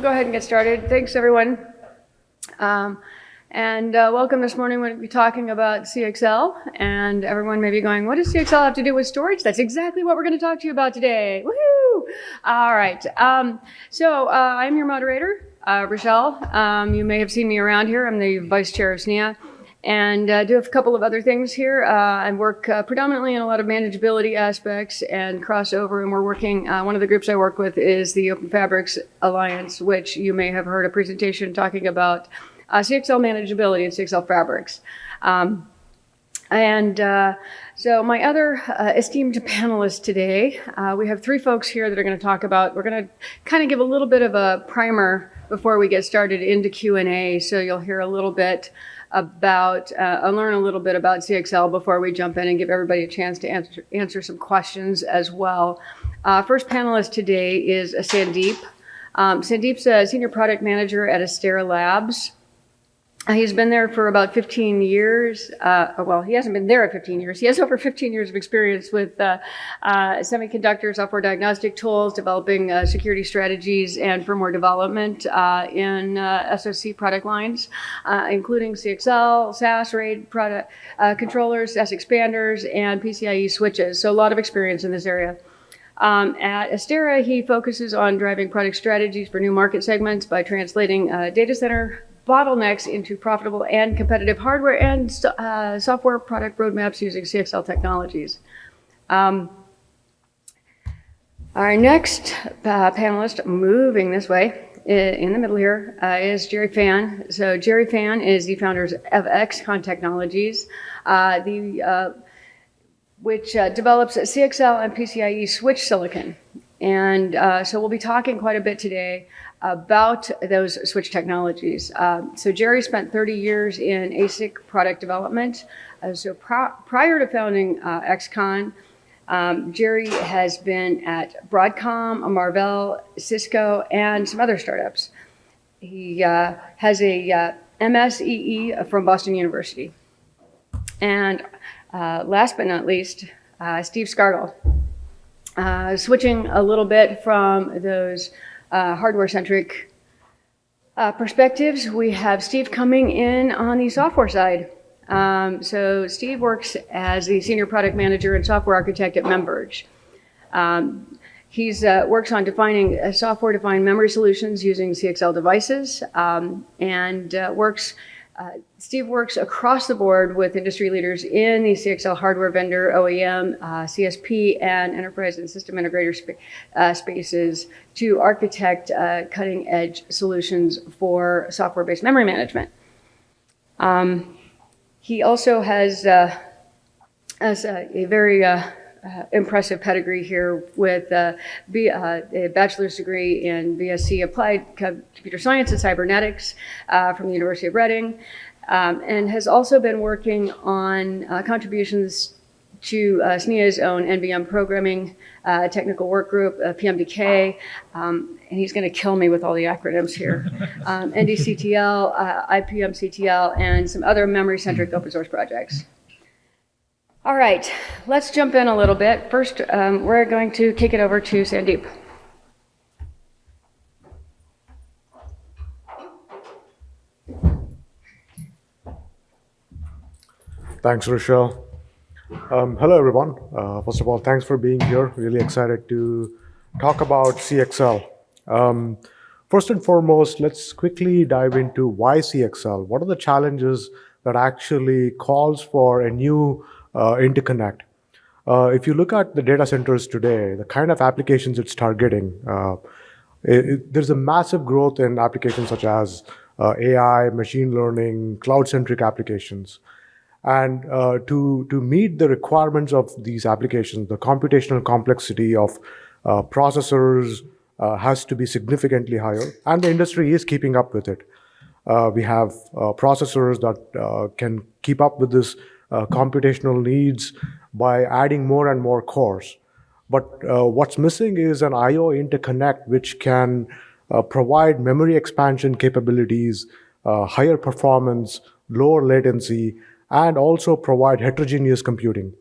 go ahead and get started. Thanks, everyone. Welcome this morning. We're going to be talking about CXL, and everyone may be going, what does CXL have to do with storage? That's exactly what we're going to talk to you about today. Woohoo! All right. I'm your moderator, Richelle. You may have seen me around here. I'm the vice chair of SNIA. And do a couple of other things here. I work predominantly in a lot of manageability aspects and crossover, and we're working, one of the groups I work with is the Open Fabrics Alliance, which you may have heard a presentation talking about CXL manageability and CXL fabrics. So my other esteemed panelists today, we have three folks here that are going to talk about, we're going to kind of give a little bit of a primer before we get started into Q&A, so you'll hear a little bit about, learn a little bit about CXL before we jump in and give everybody a chance to answer some questions as well. First panelist today is Sandeep. Sandeep's a senior product manager at Astera Labs. He's been there for about 15 years. Well, he hasn't been there at 15 years. He has over 15 years of experience with semiconductor software diagnostic tools, developing security strategies and firmware development in SoC product lines, including CXL, SAS, RAID product controllers, SAS expanders, and PCIe switches. So a lot of experience in this area. At Astera, he focuses on driving product strategies for new market segments by translating data center bottlenecks into profitable and competitive hardware and software product roadmaps using CXL technologies. Our next panelist, moving this way, in the middle here, is Gerry Fan. So Gerry Fan is the founder of Xconn Technologies, which develops CXL and PCIe switch silicon. And so we'll be talking quite a bit today about those switch technologies. So Gerry spent 30 years in ASIC product development. Prior to founding Xconn, Gerry has been at Broadcom, Marvell, Cisco, and some other startups. He has a MSEE from Boston University. And last but not least, Steve Scargall. Switching a little bit from those hardware-centric perspectives, we have Steve coming in on the software side. So Steve works as the senior product manager and software architect at MemVerge. He works on defining software-defined memory solutions using CXL devices, Steve works across the board with industry leaders in the CXL hardware vendor, OEM, CSP, and enterprise and system integrator spaces to architect cutting-edge solutions for software-based memory management. He also has a very impressive pedigree here with a bachelor's degree in BSc Applied Computer Science and Cybernetics from the University of Reading, and has also been working on contributions to SNIA's own NVM programming technical work group, PMDK, and he's going to kill me with all the acronyms here, NDCTL, IPMCTL, and some other memory-centric open source projects. All right, let's jump in a little bit. First, we're going to kick it over to Sandeep. Thanks, Richelle. Hello, everyone. First of all, thanks for being here. Really excited to talk about CXL. First and foremost, let's quickly dive into why CXL. What are the challenges that actually calls for a new interconnect? If you look at the data centers today, the kind of applications it's targeting, there's a massive growth in applications such as AI, machine learning, cloud-centric applications. And to meet the requirements of these applications, the computational complexity of processors has to be significantly higher, and the industry is keeping up with it. We have processors that can keep up with this computational needs by adding more and more cores. But what's missing is an I/O interconnect which can provide memory expansion capabilities, higher performance, lower latency, and also provide heterogeneous computing.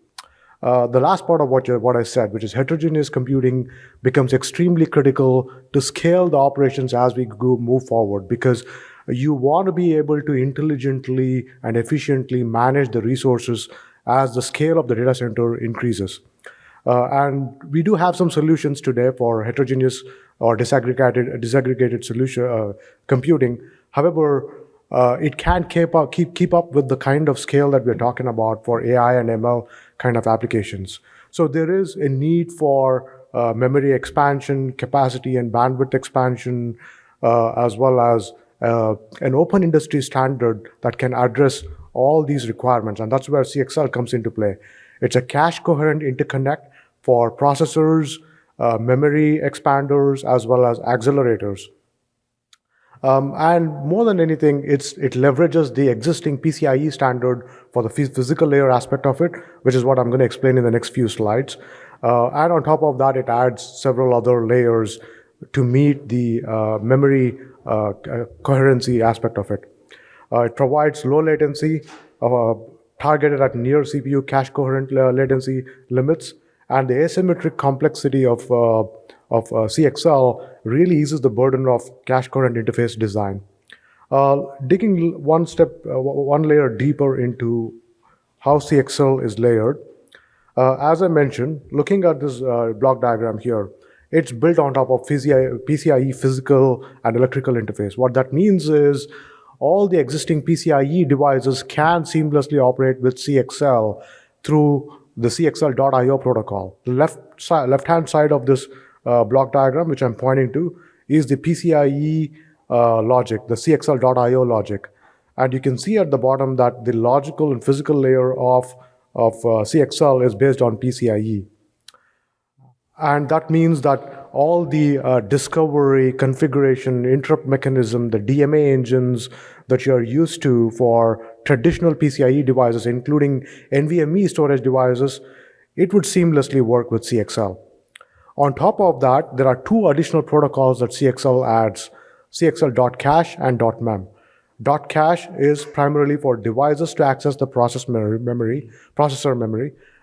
The last part of what I said, which is heterogeneous computing, becomes extremely critical to scale the operations as we move forward, because you want to be able to intelligently and efficiently manage the resources as the scale of the data center increases. And we do have some solutions today for heterogeneous or disaggregated solution computing. However, it can't keep up with the kind of scale that we're talking about for AI and ML kind of applications. So there is a need for memory expansion, capacity and bandwidth expansion, as well as an open industry standard that can address all these requirements. And that's where CXL comes into play. It's a cache-coherent interconnect for processors, memory expanders, as well as accelerators. And more than anything, it leverages the existing PCIe standard for the physical layer aspect of it, which is what I'm going to explain in the next few slides. And on top of that, it adds several other layers to meet the memory coherency aspect of it. It provides low latency, targeted at near CPU cache coherent latency limits, and the asymmetric complexity of CXL really eases the burden of cache coherent interface design. Digging one layer deeper into how CXL is layered, as I mentioned, looking at this block diagram here, it's built on top of PCIe physical and electrical interface. What that means is all the existing PCIe devices can seamlessly operate with CXL through the CXL.io protocol. The left-hand side of this block diagram, which I'm pointing to, is the PCIe logic, the CXL.io logic. And you can see at the bottom that the logical and physical layer of CXL is based on PCIe. And that means that all the discovery, configuration, interrupt mechanism, the DMA engines that you're used to for traditional PCIe devices, including NVMe storage devices, it would seamlessly work with CXL. On top of that, there are two additional protocols that CXL adds, CXL.cache and .mem. .cache is primarily for devices to access the processor memory,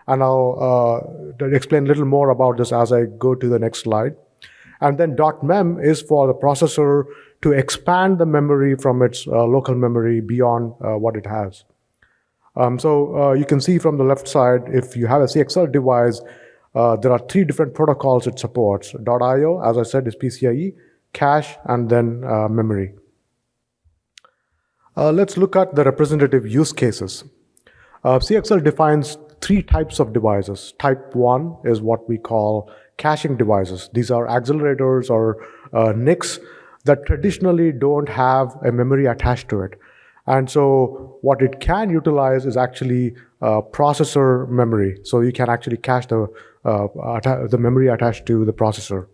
and I'll explain a little more about this as I go to the next slide. And then .mem is for the processor to expand the memory from its local memory beyond what it has. So you can see from the left side, if you have a CXL device, there are three different protocols it supports. .io, as I said, is PCIe, cache, and then memory. Let's look at the representative use cases. CXL defines three types of devices. Type 1 is what we call caching devices. These are accelerators or NICs that traditionally don't have a memory attached to it. And so what it can utilize is actually processor memory. So you can actually cache the memory attached to the processor.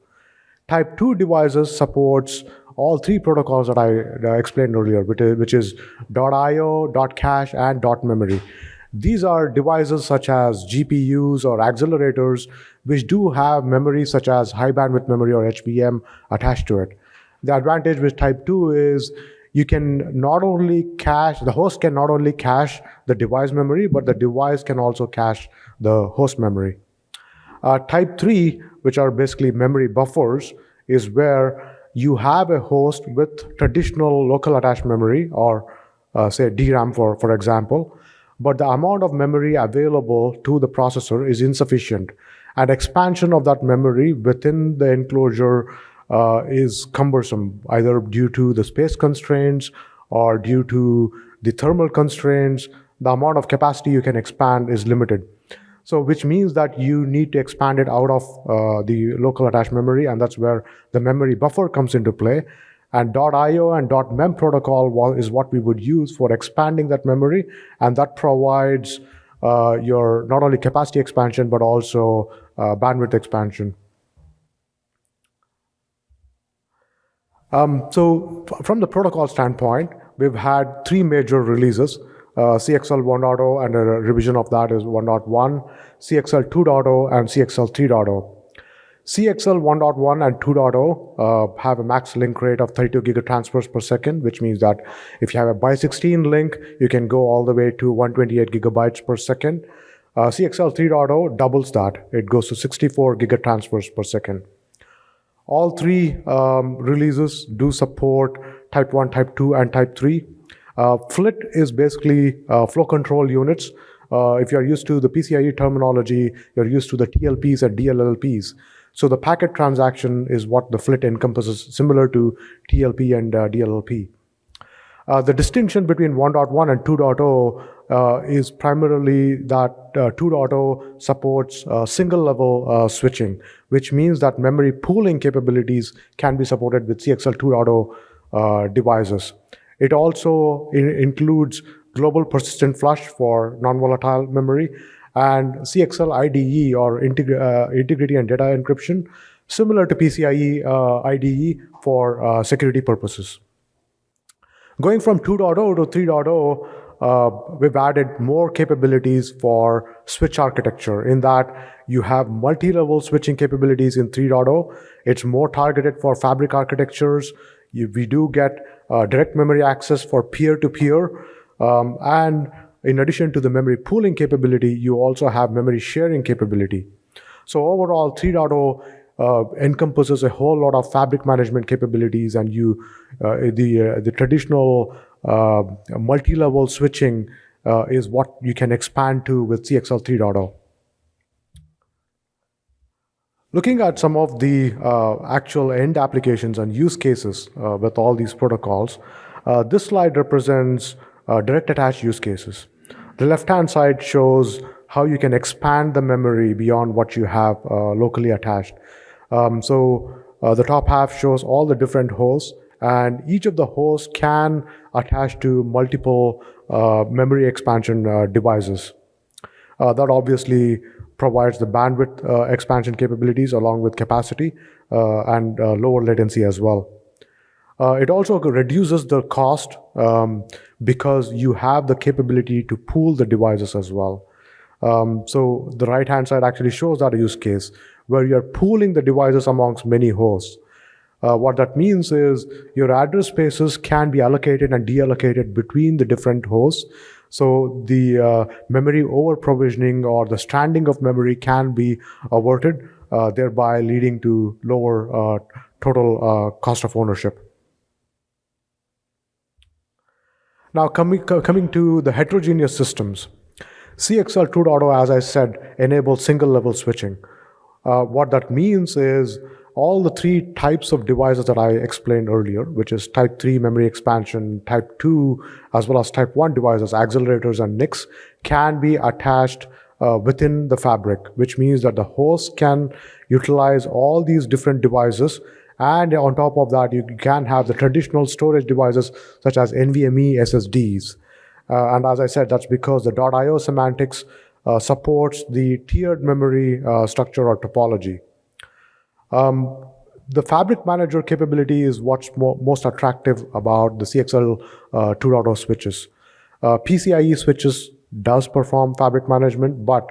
Type 2 devices supports all three protocols that I explained earlier, which is .io, .cache, and .memory. These are devices such as GPUs or accelerators, which do have memory such as high bandwidth memory or HBM attached to it. The advantage with type 2 is you can not only cache, the host can not only cache the device memory, but the device can also cache the host memory. Type 3, which are basically memory buffers, is where you have a host with traditional local attached memory, or say DRAM for example, but the amount of memory available to the processor is insufficient. And expansion of that memory within the enclosure is cumbersome, either due to the space constraints or due to the thermal constraints. The amount of capacity you can expand is limited. So which means that you need to expand it out of the local attached memory, and that's where the memory buffer comes into play. And .io and .mem protocol is what we would use for expanding that memory, and that provides your not only capacity expansion, but also bandwidth expansion. So from the protocol standpoint, we've had three major releases. CXL 1.0 and a revision of that is 1.1, CXL 2.0 and CXL 3.0. CXL 1.1 and 2.0 have a max link rate of 32 gigatransfers per second, which means that if you have a by 16 link, you can go all the way to 128 gigabytes per second. CXL 3.0 doubles that. It goes to 64 gigatransfers per second. All three releases do support Type 1, Type 2, and Type 3. FLIT is basically flow control units. If you're used to the PCIe terminology, you're used to the TLPs and DLLPs. So the packet transaction is what the FLIT encompasses, similar to TLP and DLLP. The distinction between 1.1 and 2.0 is primarily that 2.0 supports single-level switching, which means that memory pooling capabilities can be supported with CXL 2.0 devices. It also includes global persistent flush for non-volatile memory and CXL IDE, or integrity and data encryption, similar to PCIe IDE for security purposes. Going from 2.0 to 3.0, we've added more capabilities for switch architecture, in that you have multi-level switching capabilities in 3.0. It's more targeted for fabric architectures. We do get direct memory access for peer-to-peer. And in addition to the memory pooling capability, you also have memory sharing capability. So overall, 3.0 encompasses a whole lot of fabric management capabilities, and the traditional multi-level switching is what you can expand to with CXL 3.0. Looking at some of the actual end applications and use cases with all these protocols, this slide represents direct attach use cases. The left-hand side shows how you can expand the memory beyond what you have locally attached. The top half shows all the different hosts, and each of the hosts can attach to multiple memory expansion devices. That obviously provides the bandwidth expansion capabilities along with capacity and lower latency as well. It also reduces the cost because you have the capability to pool the devices as well. So the right-hand side actually shows that use case where you're pooling the devices amongst many hosts. What that means is your address spaces can be allocated and deallocated between the different hosts. So the memory over-provisioning or the stranding of memory can be averted, thereby leading to lower total cost of ownership. Now coming to the heterogeneous systems, CXL 2.0, as I said, enables single-level switching. What that means is all the three types of devices that I explained earlier, which is Type 3 memory expansion, Type 2, as well as Type 1 devices, accelerators and NICs, can be attached within the fabric, which means that the host can utilize all these different devices. And on top of that, you can have the traditional storage devices such as NVMe SSDs. And as I said, that's because the .io semantics supports the tiered memory structure or topology. The fabric manager capability is what's most attractive about the CXL 2.0 switches. PCIe switches does perform fabric management, but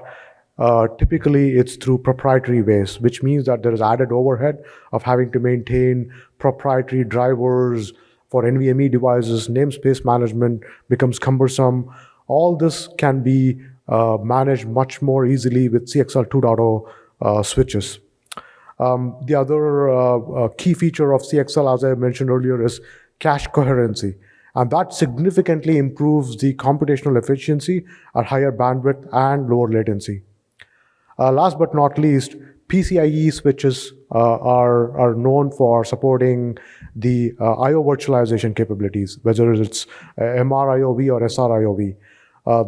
typically it's through proprietary ways, which means that there is added overhead of having to maintain proprietary drivers for NVMe devices. Namespace management becomes cumbersome. All this can be managed much more easily with CXL 2.0 switches. The other key feature of CXL, as I mentioned earlier, is cache coherency. And that significantly improves the computational efficiency at higher bandwidth and lower latency. Last but not least, PCIe switches are known for supporting the I/O virtualization capabilities, whether it's MRIOV or SRIOV.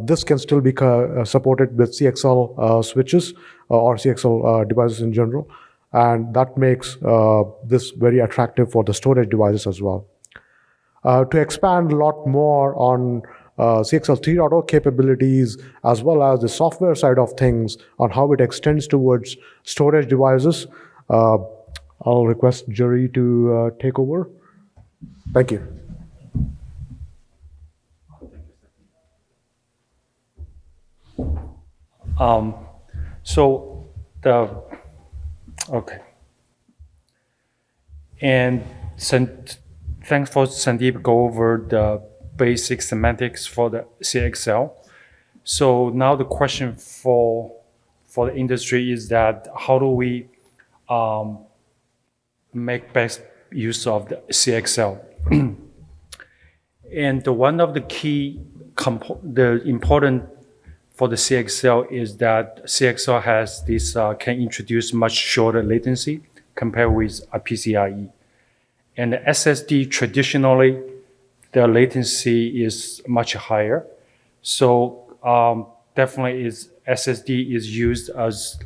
This can still be supported with CXL switches or CXL devices in general, and that makes this very attractive for the storage devices as well. To expand a lot more on CXL 3.0 capabilities, as well as the software side of things on how it extends towards storage devices, I'll request Gerry to take over. Thank you. Okay. And thanks for Sandeep go over the basic semantics for the CXL. So now the question for the industry is that how do we make best use of the CXL? And one of the key the important for the CXL is that CXL has this can introduce much shorter latency compared with a PCIe. And the SSD traditionally the latency is much higher. So definitely SSD is used as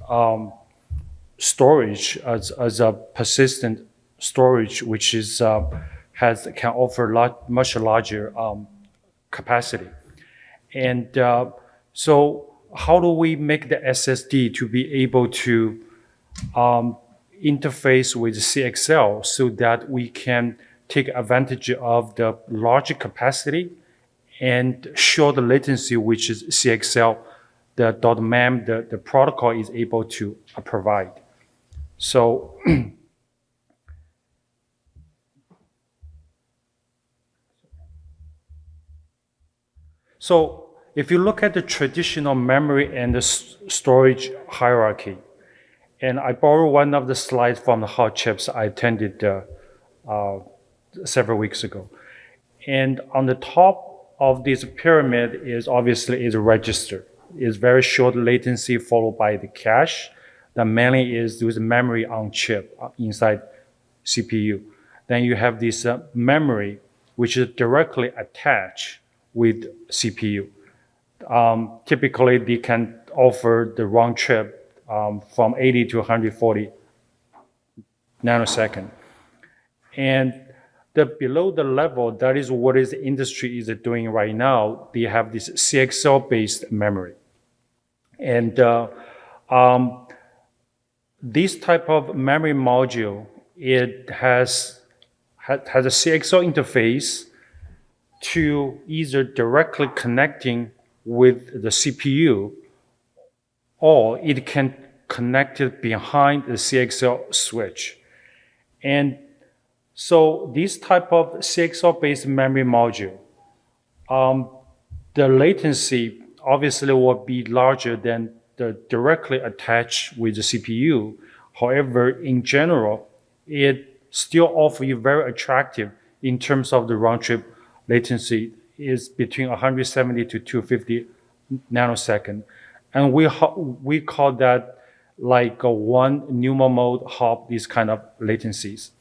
storage, as a persistent storage, which is can offer much larger capacity. And so how do we make the SSD to be able to interface with CXL so that we can take advantage of the larger capacity and short latency, which is CXL, the .mem, the protocol is able to provide. So So if you look at the traditional memory and the storage hierarchy, and I borrowed one of the slides from the hot chips I attended several weeks ago. And on the top of this pyramid is obviously a register. It's very short latency followed by the cache. That mainly is with memory on chip inside CPU. Then you have this memory, which is directly attached with CPU. Typically, they can offer the round trip from 80 to 140 nanosecond. And below the level, that is what the industry is doing right now. They have this CXL-based memory. And this type of memory module, it has a CXL interface to either directly connecting with the CPU, or it can connect it behind the CXL switch. And so this type of CXL-based memory module, the latency obviously will be larger than the directly attached with the CPU. However, in general, it still offers you very attractive in terms of the round trip latency is between 170 to 250 nanosecond. And we call that like a one NUMA mode hop, these kind of latencies.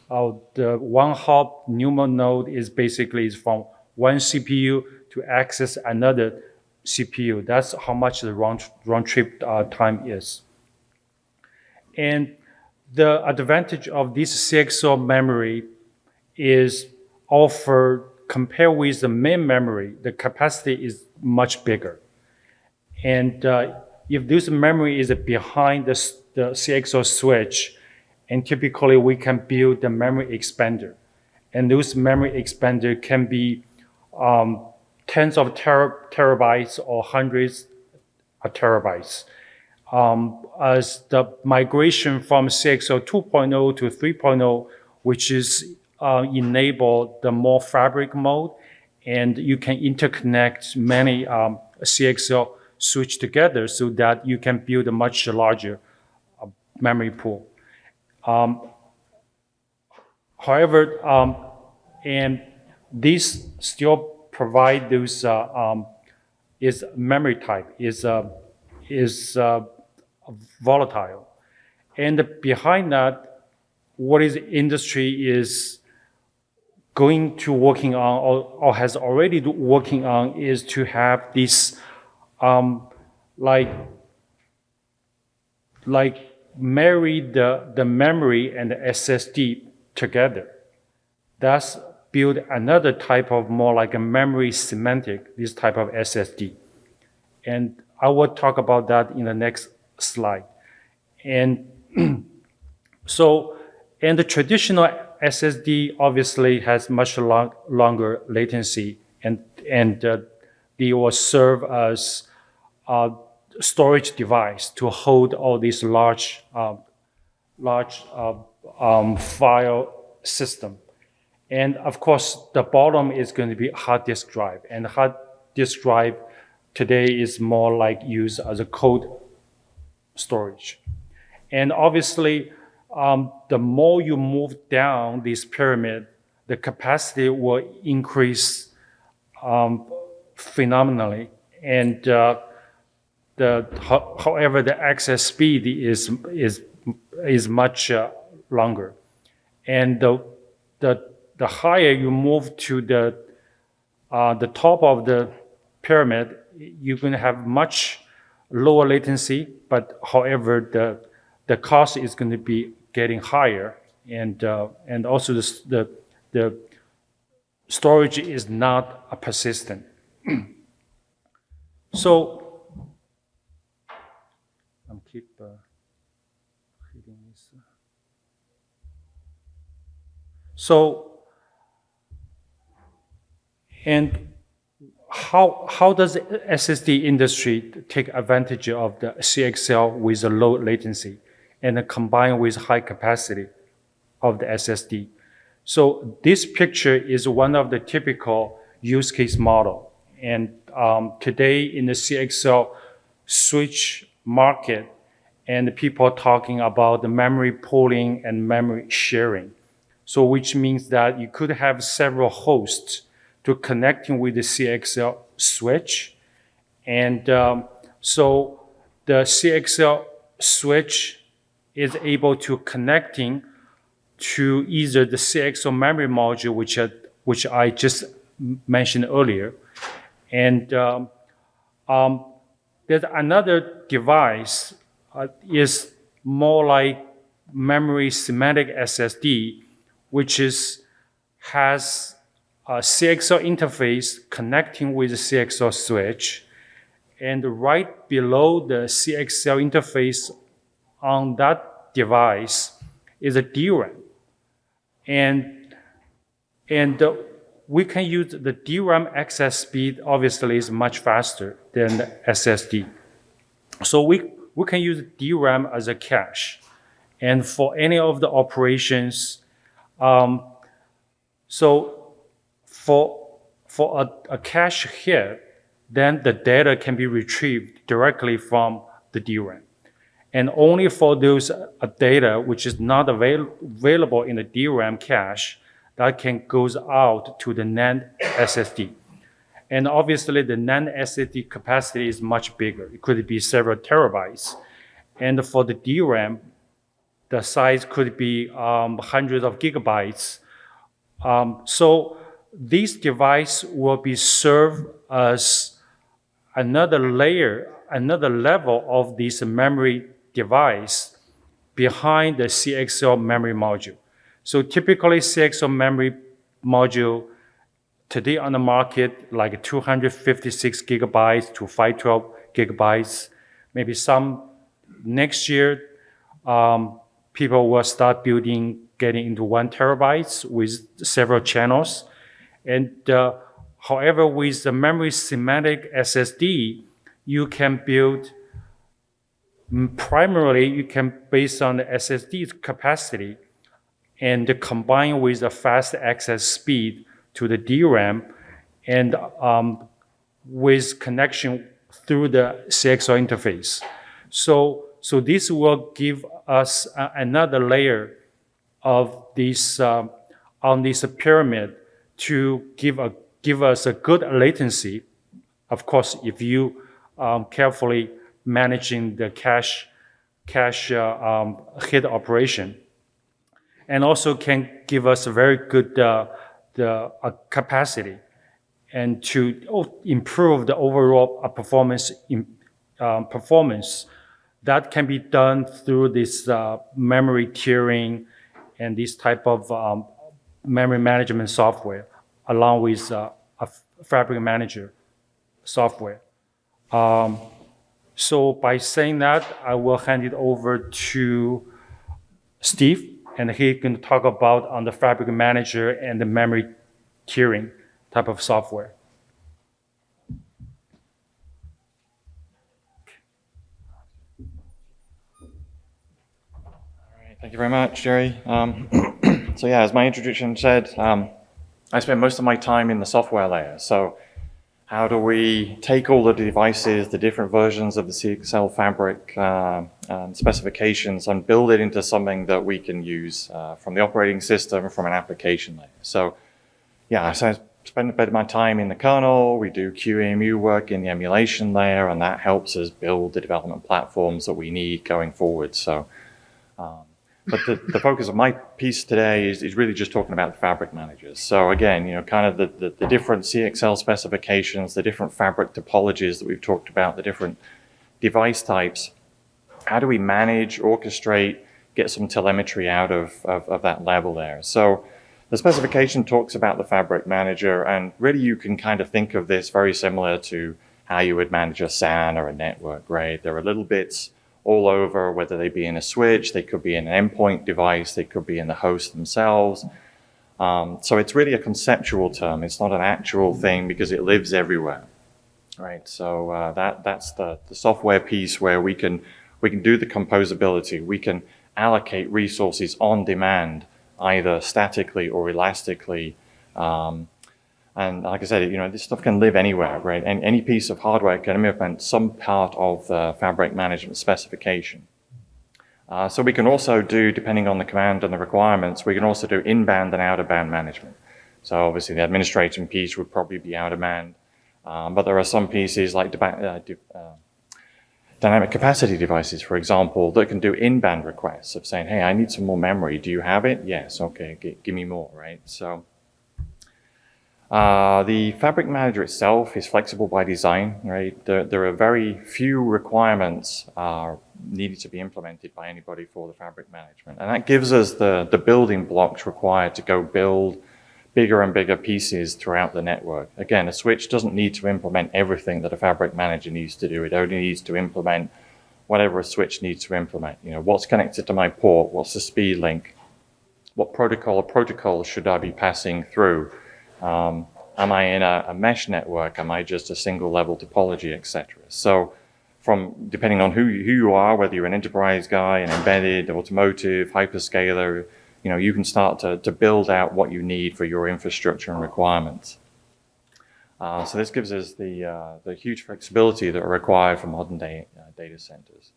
The one hop NUMA node is basically from one CPU to access another CPU. That's how much the round trip time is. And the advantage of this CXL memory is offered compared with the main memory, the capacity is much bigger. And if this memory is behind the CXL switch, and typically we can build the memory expander. And those memory expander can be tens of terabytes or hundreds of terabytes. As the migration from CXL 2.0 to 3.0, which is enable the more fabric mode, and you can interconnect many CXL switch together so that you can build a much larger memory pool. However, and this still provide those is memory type is volatile, and behind that, what is industry is going to working on or has already working on is to have this like marry the memory and the SSD together. That's build another type of more like a memory semantic, this type of SSD. And I will talk about that in the next slide. And so, and the traditional SSD obviously has much longer latency, and they will serve as a storage device to hold all these large file system. And of course, the bottom is going to be hard disk drive, and hard disk drive today is more like used as a code storage. And obviously, the more you move down this pyramid, the capacity will increase phenomenally. And however, the access speed is much longer. And the higher you move to the top of the pyramid, you're going to have much lower latency, but however, the cost is going to be getting higher, and also the storage is not persistent. So I'm keep hitting this. So and how does the SSD industry take advantage of the CXL with a low latency and combine with high capacity of the SSD? So this picture is one of the typical use case model. And today in the CXL switch market, and people are talking about the memory pooling and memory sharing. So which means that you could have several hosts to connecting with the CXL switch. And so the CXL switch is able to connecting to either the CXL memory module, which I just mentioned earlier. And there's another device is more like memory semantic SSD, which has a CXL interface connecting with the CXL switch. And right below the CXL interface on that device is a DRAM. And we can use the DRAM access speed, obviously, is much faster than the SSD. So we can use DRAM as a cache. And for any of the operations, so for a cache hit, then the data can be retrieved directly from the DRAM. And only for those data which is not available in the DRAM cache, that can goes out to the NAND SSD. And obviously the NAND SSD capacity is much bigger. It could be several terabytes. And for the DRAM, the size could be hundreds of gigabytes. So this device will be served as another layer, another level of this memory device behind the CXL memory module. So typically CXL memory module today on the market, like 256 gigabytes to 512 gigabytes. Maybe some next year, people will start getting into 1 terabytes with several channels. And however, with the memory semantic SSD, you can build primarily, you can based on the SSD's capacity and combine with the fast access speed to the DRAM and with connection through the CXL interface. So this will give us another layer of this on this pyramid to give us a good latency. Of course, if you carefully managing the cache hit operation, and also can give us a very good capacity and to improve the overall performance that can be done through this memory tiering and this type of memory management software along with a Fabric Manager software. So by saying that, I will hand it over to Steve, and he can talk about on the Fabric Manager and the memory tiering type of software. All right, thank you very much, Gerry. So yeah, as my introduction said, I spend most of my time in the software layer. So how do we take all the devices, the different versions of the CXL fabric specifications, and build it into something that we can use from the operating system, from an application layer. So yeah, so I spend a bit of my time in the kernel. We do QEMU work in the emulation layer, and that helps us build the development platforms that we need going forward. So, but the focus of my piece today is really just talking about the fabric managers. So again, kind of the different CXL specifications, the different fabric topologies that we've talked about, the different device types. How do we manage, orchestrate, get some telemetry out of that level there? So the specification talks about the fabric manager, and really you can kind of think of this very similar to how you would manage a SAN or a network, right? There are little bits all over, whether they be in a switch, they could be in an endpoint device, they could be in the host themselves. So it's really a conceptual term. It's not an actual thing because it lives everywhere, right? So that's the software piece where we can do the composability. We can allocate resources on demand, either statically or elastically. And like I said, this stuff can live anywhere, right? And any piece of hardware can implement some part of the fabric management specification. So we can also do, depending on the command and the requirements, we can also do inbound and out-of-band management. So obviously the administration piece would probably be out-of-band, but there are some pieces like dynamic capacity devices, for example, that can do in-band requests of saying, hey, I need some more memory. Do you have it? Yes, okay, give me more, right? So the fabric manager itself is flexible by design, right? There are very few requirements needed to be implemented by anybody for the fabric management. And that gives us the building blocks required to go build bigger and bigger pieces throughout the network. Again, a switch doesn't need to implement everything that a fabric manager needs to do. It only needs to implement whatever a switch needs to implement. What's connected to my port? What's the speed link? What protocol or protocols should I be passing through? Am I in a mesh network? Am I just a single level topology, etc.? So depending on who you are, whether you're an enterprise guy, an embedded, automotive, hyperscaler, you can start to build out what you need for your infrastructure and requirements. So this gives us the huge flexibility that are required for modern day data centers.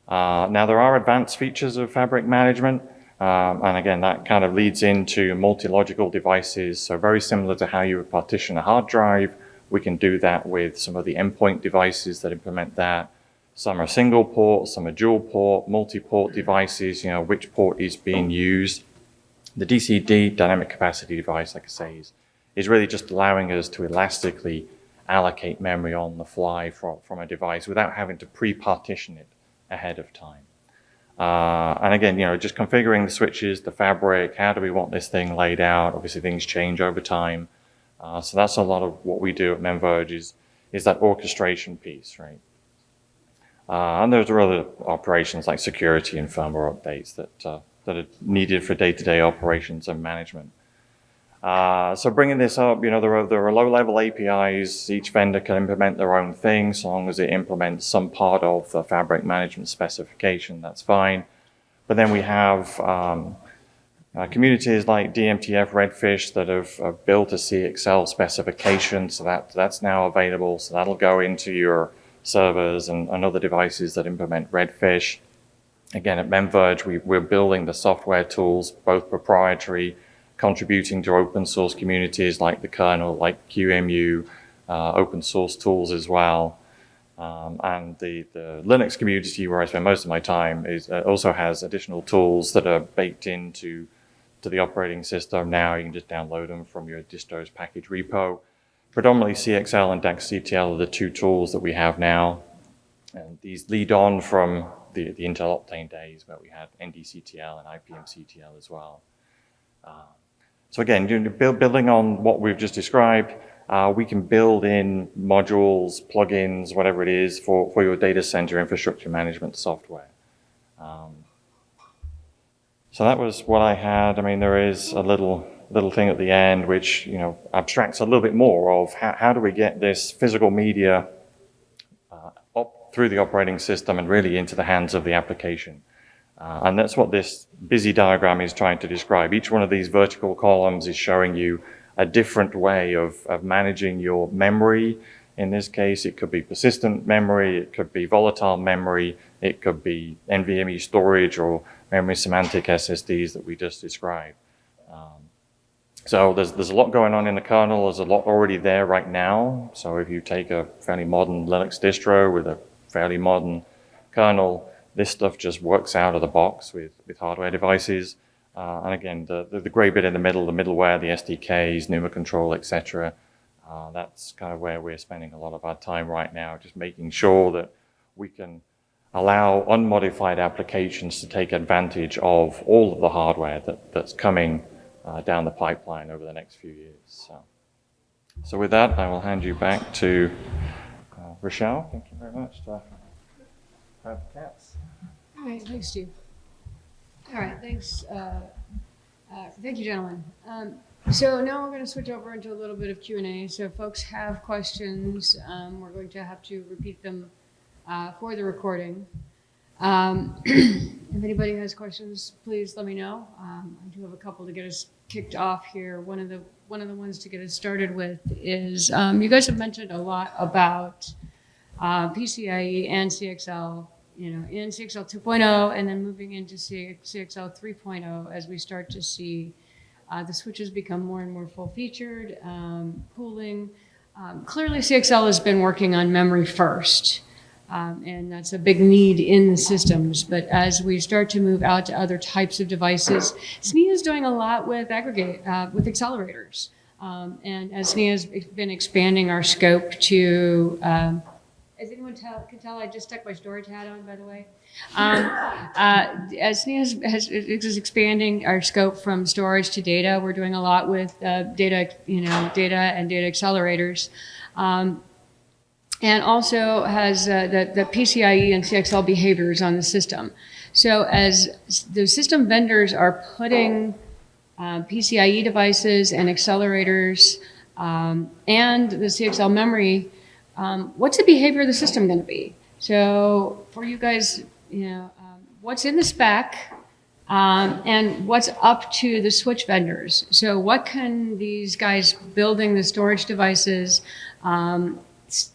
Now there are advanced features of fabric management. And again, that kind of leads into multi-logical devices. So very similar to how you would partition a hard drive, we can do that with some of the endpoint devices that implement that. Some are single port, some are dual port, multi-port devices, which port is being used. The DCD, dynamic capacity device, like I say, is really just allowing us to elastically allocate memory on the fly from a device without having to pre-partition it ahead of time. And again, just configuring the switches, the fabric, how do we want this thing laid out? Obviously, things change over time. So that's a lot of what we do at MemVerge is that orchestration piece, right? And there's other operations like security and firmware updates that are needed for day-to-day operations and management. So bringing this up, there are low-level APIs. Each vendor can implement their own thing, so long as it implements some part of the fabric management specification, that's fine. But then we have communities like DMTF Redfish that have built a CXL specification, so that's now available. So that'll go into your servers and other devices that implement Redfish. Again, at MemVerge, we're building the software tools, both proprietary, contributing to open source communities like the kernel, like QEMU, open source tools as well. And the Linux community, where I spend most of my time, also has additional tools that are baked into the operating system now. You can just download them from your distro's package repo. Predominantly CXL and DACCTL are the two tools that we have now. And these lead on from the Intel Optane days where we had NDCTL and IPMCTL as well. So again, building on what we've just described, we can build in modules, plugins, whatever it is for your data center infrastructure management software. So that was what I had. I mean, there is a little thing at the end which abstracts a little bit more of how do we get this physical media up through the operating system and really into the hands of the application. And that's what this busy diagram is trying to describe. Each one of these vertical columns is showing you a different way of managing your memory. In this case, it could be persistent memory, it could be volatile memory, it could be NVMe storage or memory semantic SSDs that we just described. So there's a lot going on in the kernel. There's a lot already there right now. So if you take a fairly modern Linux distro with a fairly modern kernel, this stuff just works out of the box with hardware devices. And again, the gray bit in the middle, the middleware, the SDKs, NUMA control, etc. That's kind of where we're spending a lot of our time right now, just making sure that we can allow unmodified applications to take advantage of all of the hardware that's coming down the pipeline over the next few years. So with that, I will hand you back to Richelle. Thank you very much. Have cats. All right, thanks, Steve. All right, thanks. Thank you, gentlemen. So now we're going to switch over into a little bit of Q&A. So if folks have questions, we're going to have to repeat them for the recording. If anybody has questions, please let me know. I do have a couple to get us kicked off here. One of the ones to get us started with is you guys have mentioned a lot about PCIe and CXL, in CXL 2.0 and then moving into CXL 3.0 as we start to see the switches become more and more full-featured, pooling. Clearly, CXL has been working on memory first. And that's a big need in the systems. But as we start to move out to other types of devices, SNIA is doing a lot with with accelerators. And as SNIA has been expanding our scope to, as anyone can tell, I just stuck my storage hat on, by the way. As SNIA is expanding our scope from storage to data, we're doing a lot with data and data accelerators. And also has the PCIe and CXL behaviors on the system. So as the system vendors are putting PCIe devices and accelerators and the CXL memory, what's the behavior of the system going to be? So for you guys, what's in the spec and what's up to the switch vendors? So what can these guys building the storage devices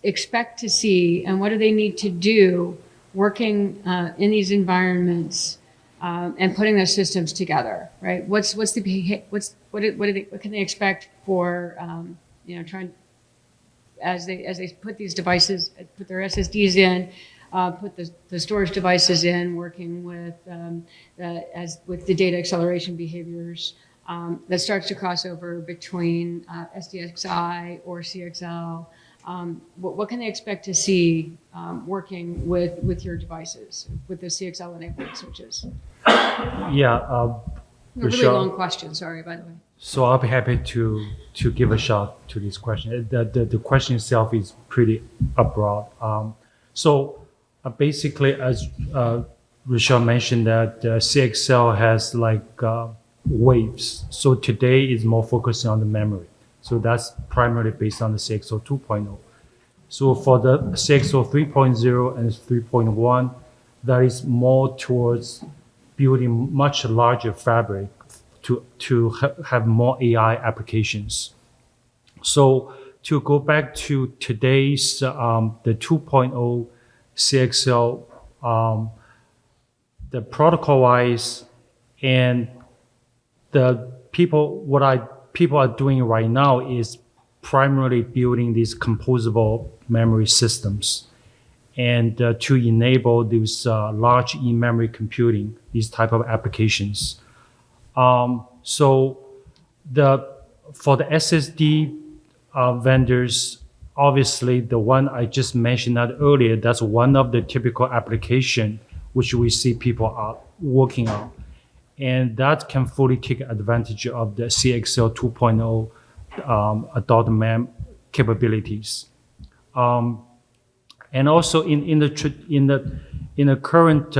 expect to see, and what do they need to do working in these environments and putting those systems together, right? What can they expect for trying as they put these devices, put their SSDs in, put the storage devices in, working with with the data acceleration behaviors that starts to cross over between SDXI or CXL. What can they expect to see working with your devices, with the CXL enabled switches? Yeah. A really long question, sorry, by the way. So I'll be happy to give a shot to this question. The question itself is pretty broad. So basically, as Richelle mentioned, that CXL has waves. So today is more focusing on the memory. So that's primarily based on the CXL 2.0. So for the CXL 3.0 and 3.1, that is more towards building much larger fabric to have more AI applications. So to go back to today's the 2.0 CXL, the protocol-wise and the people are doing right now is primarily building these composable memory systems and to enable these large in-memory computing, these type of applications. So for the SSD vendors, obviously the one I just mentioned earlier, that's one of the typical application which we see people are working on. And that can fully take advantage of the CXL 2.0 adult MEM capabilities. And also in the current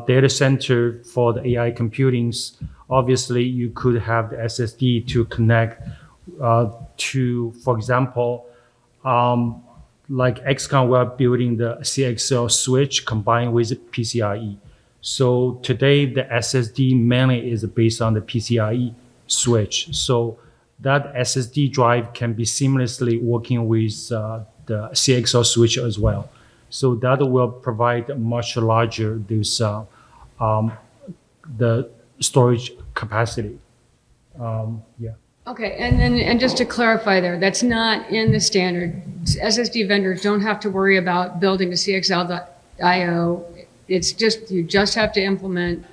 data center for the AI computings, obviously you could have the SSD to connect to, for example, like Xconn, we're building the CXL switch combined with PCIe. So today the SSD mainly is based on the PCIe switch. So that SSD drive can be seamlessly working with the CXL switch as well. So that will provide a much larger the storage capacity. Yeah. Okay, and just to clarify there, that's not in the standard. SSD vendors don't have to worry about building a CXL.io. It's just, you just have to implement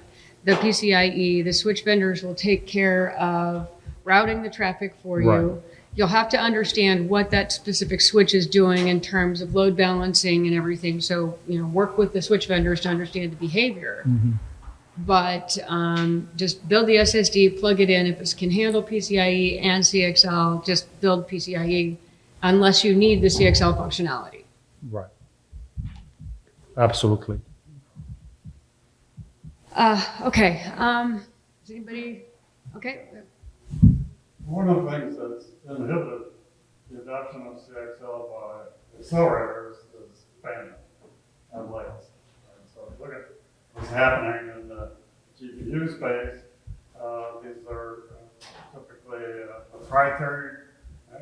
the PCIe. The switch vendors will take care of routing the traffic for you. Right. You'll have to understand what that specific switch is doing in terms of load balancing and everything. So, work with the switch vendors to understand the behavior. Mm-hmm. But just build the SSD, plug it in. If it can handle PCIe and CXL, just build PCIe unless you need the CXL functionality. Right. Absolutely. Okay. Is anybody okay? One of the things that's inhibited the adoption of CXL by accelerators is bandwidth and latency. So look at what's happening in the GPU space. These are typically proprietary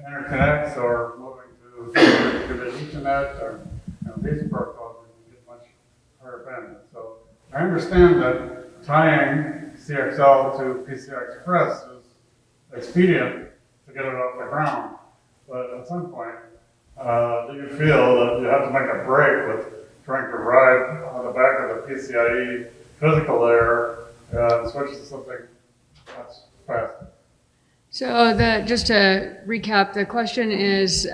interconnects or moving to Ethernet or these protocols you get much higher bandwidth. So I understand that tying CXL to PCI Express is expedient to get it off the ground. But at some point, do you feel that you have to make a break with trying to ride on the back of the PCIe physical layer and switch to something that's faster? So just to recap, the question is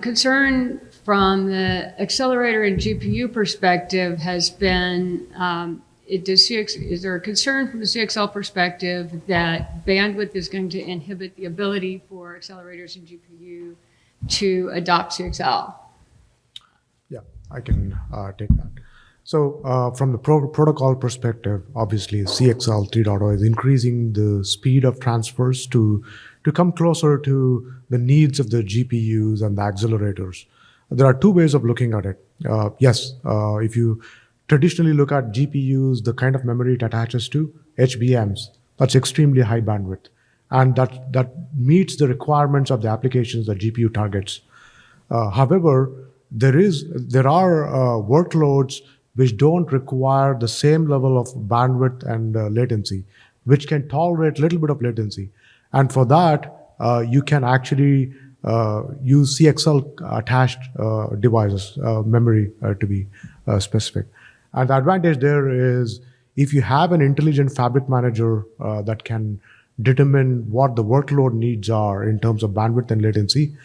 concern from the accelerator and GPU perspective has been, is there a concern from the CXL perspective that bandwidth is going to inhibit the ability for accelerators and GPU to adopt CXL? Yeah, I can take that. So from the protocol perspective, obviously CXL 3.0 is increasing the speed of transfers to come closer to the needs of the GPUs and the accelerators. There are two ways of looking at it. Yes, if you traditionally look at GPUs, the kind of memory it attaches to, HBMs, that's extremely high bandwidth. And that meets the requirements of the applications that GPU targets. However, there are workloads which don't require the same level of bandwidth and latency, which can tolerate a little bit of latency. And for that, you can actually use CXL attached devices, memory to be specific. And the advantage there is if you have an intelligent fabric manager that can determine what the workload needs are in terms of bandwidth and latency,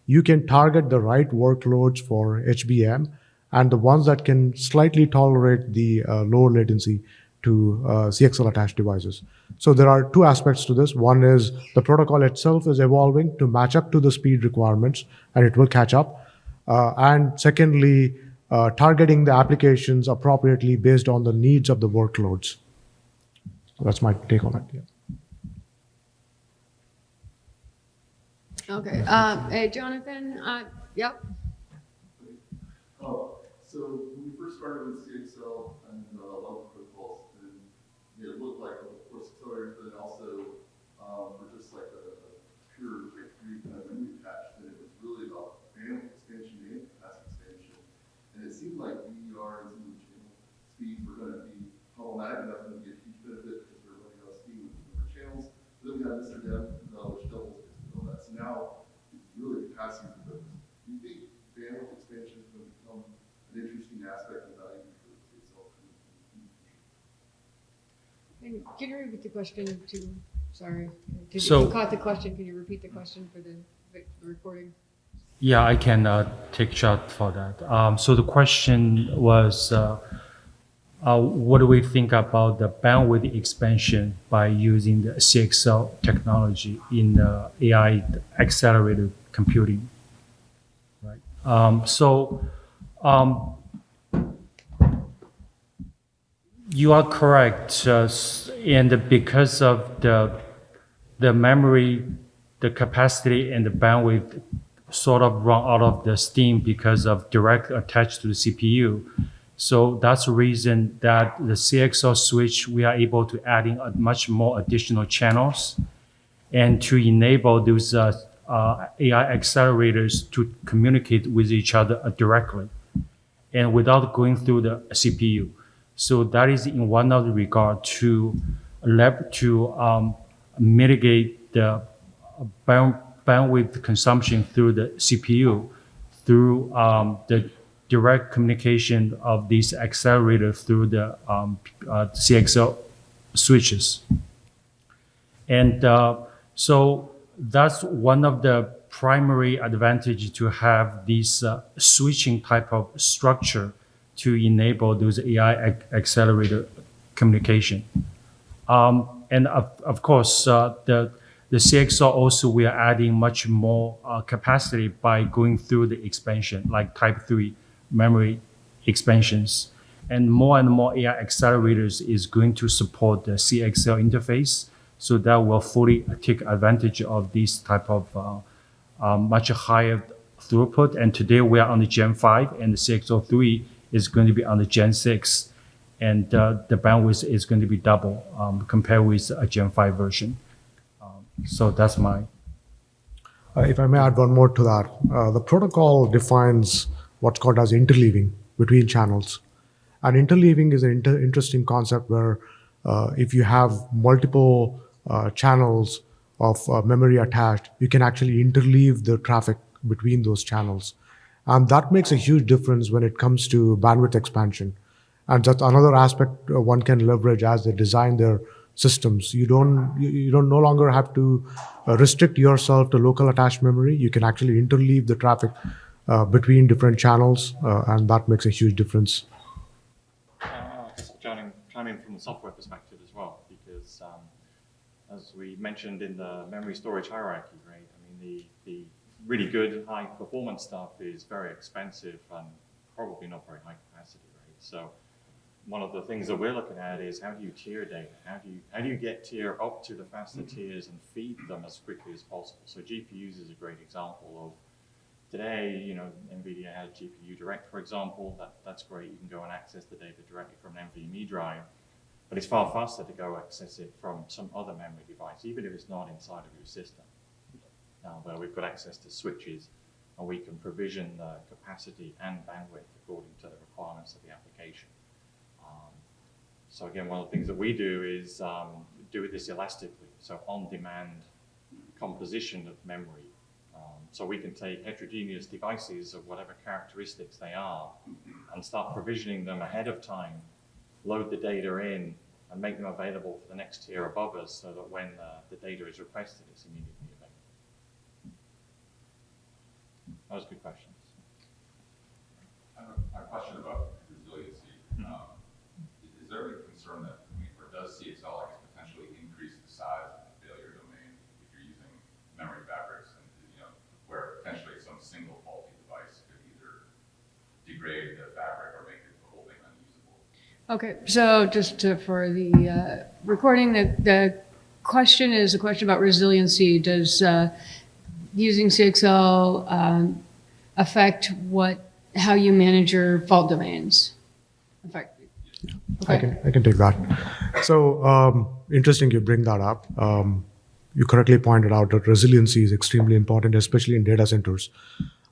you can target the right workloads for HBM and the ones that can slightly tolerate the lower latency to CXL attached devices. So there are two aspects to this. One is the protocol itself is evolving to match up to the speed requirements, and it will catch up. And secondly, targeting the applications appropriately based on the needs of the workloads. That's my take on it. Yeah. Okay. Hey, Jonathan. Yep. So when we first started with CXL and level protocols, it looked like, of course, accelerators, but then also for just like a pure free kind of memory attached, and it was really about bandwidth expansion and capacity expansion. And it seemed like VDR and some of the channel speeds were going to be problematic enough to get huge benefit because we were running out of speed with number of channels. But then we had Mr. Dev, which doubles all that. So now it's really capacity focused. Do you think bandwidth expansion is going to become an interesting aspect of value for CXL? Can you repeat the question too? Sorry. If So- you caught the question, can you repeat the question for the recording? Yeah, I can take a shot for that. So the question was, what do we think about the bandwidth expansion by using the CXL technology in the AI accelerated computing? Right. You are correct, and because of the memory, the capacity, and the bandwidth sort of run out of the steam because of direct attached to the CPU. So that's the reason that the CXL switch, we are able to add in much more additional channels. and to enable those AI accelerators to communicate with each other directly and without going through the CPU. So that is in one other regard to mitigate the bandwidth consumption through the CPU through the direct communication of these accelerators through the CXL switches. And so that's one of the primary advantages to have this switching type of structure to enable those AI accelerator communication. And of course, the CXL also, we are adding much more capacity by going through the expansion, like type 3 memory expansions. And more AI accelerators is going to support the CXL interface, so that will fully take advantage of this type of much higher throughput. And today we are on the Gen 5, and the CXL3 is going to be on the Gen 6. And the bandwidth is going to be double compared with a Gen 5 version. So that's my... If I may add one more to that, the protocol defines what's called as interleaving between channels. And interleaving is an interesting concept where if you have multiple channels of memory attached, you can actually interleave the traffic between those channels. And that makes a huge difference when it comes to bandwidth expansion. And that's another aspect one can leverage as they design their systems. You don't no longer have to restrict yourself to local attached memory. You can actually interleave the traffic between different channels, and that makes a huge difference. Just chime in from the software perspective as well, because as we mentioned in the memory storage hierarchy, right? I mean, the really good high performance stuff is very expensive and probably not very high capacity, right? So one of the things that we're looking at is how do you tier data? How do you get tier up to the faster tiers and feed them as quickly as possible? So GPUs is a great example of today, you know, NVIDIA has GPU Direct, for example. That's great. You can go and access the data directly from an NVMe drive, but it's far faster to go access it from some other memory device, even if it's not inside of your system. Where we've got access to switches, and we can provision the capacity and bandwidth according to the requirements of the application. So again, one of the things that we do is do this elastically, so on-demand composition of memory. So we can take heterogeneous devices of whatever characteristics they are and start provisioning them ahead of time, load the data in, and make them available for the next tier above us so that when the data is requested, it's immediately available. Those are good questions. I have a question about resiliency. Is there any concern that, or does CXL, I guess, potentially increase the size of the failure domain if you're using memory fabrics, and where potentially some single faulty device could either degrade the fabric or make the whole thing unusable? Okay, so just for the recording, the question is a question about resiliency. Does using CXL affect how you manage your fault domains? In fact, okay. I can take that. So interesting you bring that up. You correctly pointed out that resiliency is extremely important, especially in data centers.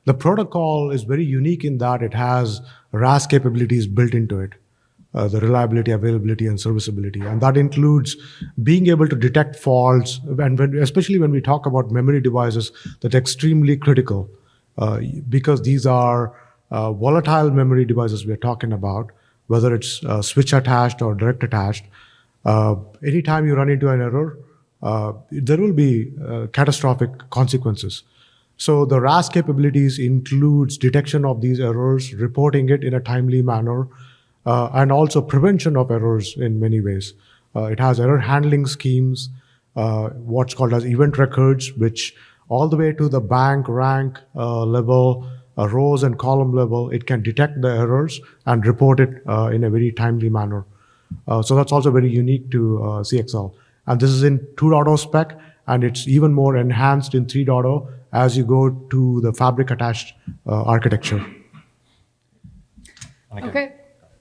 The protocol is very unique in that it has RAS capabilities built into it, the reliability, availability, and serviceability. And that includes being able to detect faults, and especially when we talk about memory devices, that's extremely critical because these are volatile memory devices we're talking about, whether it's switch attached or direct attached. Anytime you run into an error, there will be catastrophic consequences. So the RAS capabilities includes detection of these errors, reporting it in a timely manner, and also prevention of errors in many ways. It has error handling schemes, what's called as event records, which all the way to the bank rank level, rows and column level, it can detect the errors and report it in a very timely manner. So that's also very unique to CXL. And this is in 2.0 spec, and it's even more enhanced in 3.0 as you go to the fabric attached architecture. Okay.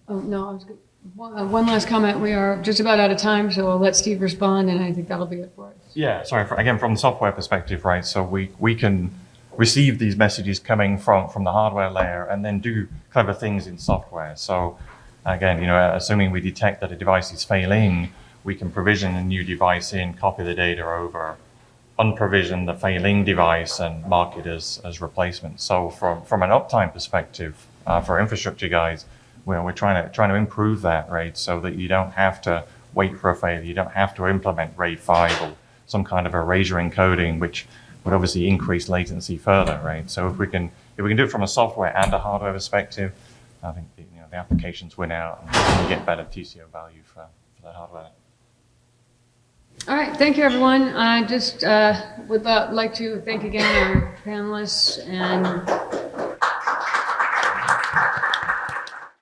Oh, no, I was good. One last comment. We are just about out of time, so I'll let Steve respond, and I think that'll be it for us. Yeah, sorry, again, from the software perspective, right? So we can receive these messages coming from the hardware layer and then do clever things in software. So again, assuming we detect that a device is failing, we can provision a new device in, copy the data over, unprovision the failing device and mark it as replacement. So from an uptime perspective, for infrastructure guys, we're trying to improve that, right? So that you don't have to wait for a failure, you don't have to implement RAID 5 or some kind of erasure encoding, which would obviously increase latency further, right? So if we can do it from a software and a hardware perspective, I think the applications win out and you get better TCO value for that hardware. All right, thank you, everyone. I just would like to thank again our panelists and